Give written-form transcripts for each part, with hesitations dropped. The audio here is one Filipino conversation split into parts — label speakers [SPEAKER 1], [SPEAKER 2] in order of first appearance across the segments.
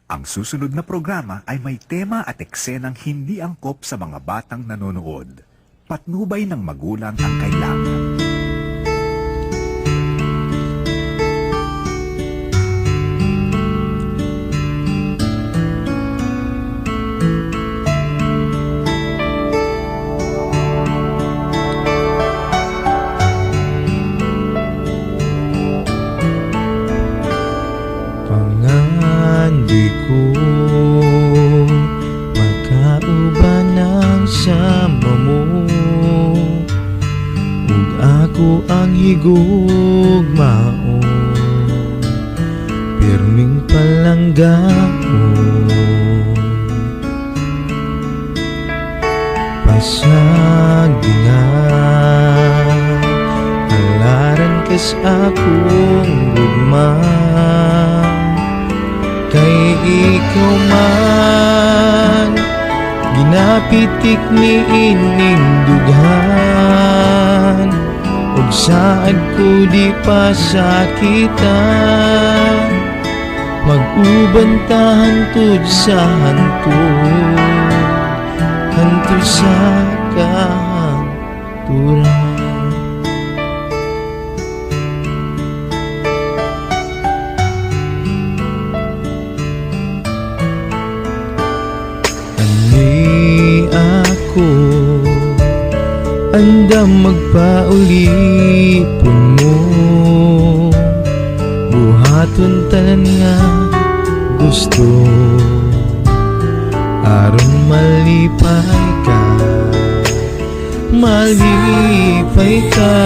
[SPEAKER 1] Ang susunod na programa ay may tema at eksenang hindi angkop sa mga batang nanonood. Patnubay ng magulang ang kailangan.
[SPEAKER 2] Di ko makauban ang sama mo, ug ako ang higugmao, pirming palangga mo. Pasag nga halaran kas akong gugma, kay ikaw man ginapitik ni ining dughan, ug saan ko di pasakitan, mag-ubantahan tud sa hantod, hantod sa kahanturan. Andam magpaulipon mo, buhaton tanan nga gusto, aron malipay ka, malipay ka.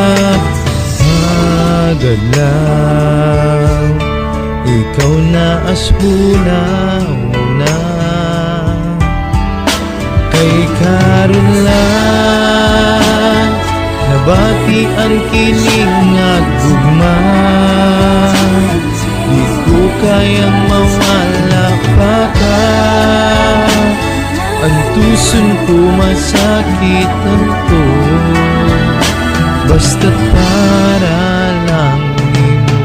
[SPEAKER 2] Magadlaw ikaw na ashunaw na, kay karon lang nabatian kining agugma, di ko kayang mawala pa ka, ang tuson ko masakitan to, basta't para lang nimo.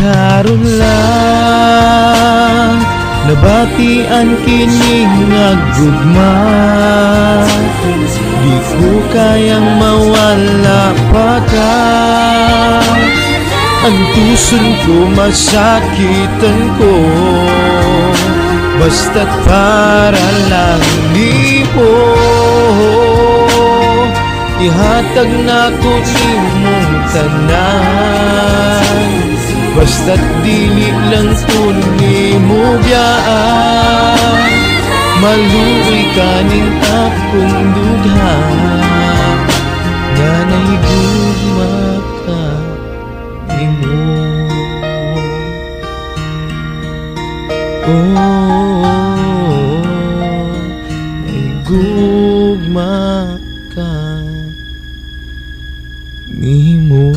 [SPEAKER 2] Karon lang nabatian kining agugma, di ko kayang mawala pa ka, ang tuson ko masakitan ko, basta't para lang di mo. Ihatag na ko nimong tanan, basta't dili lang tuni mo biyaan, maluoy kaning akong dughan, nga nahigugma ka nimo. Nahigugma ka nimo.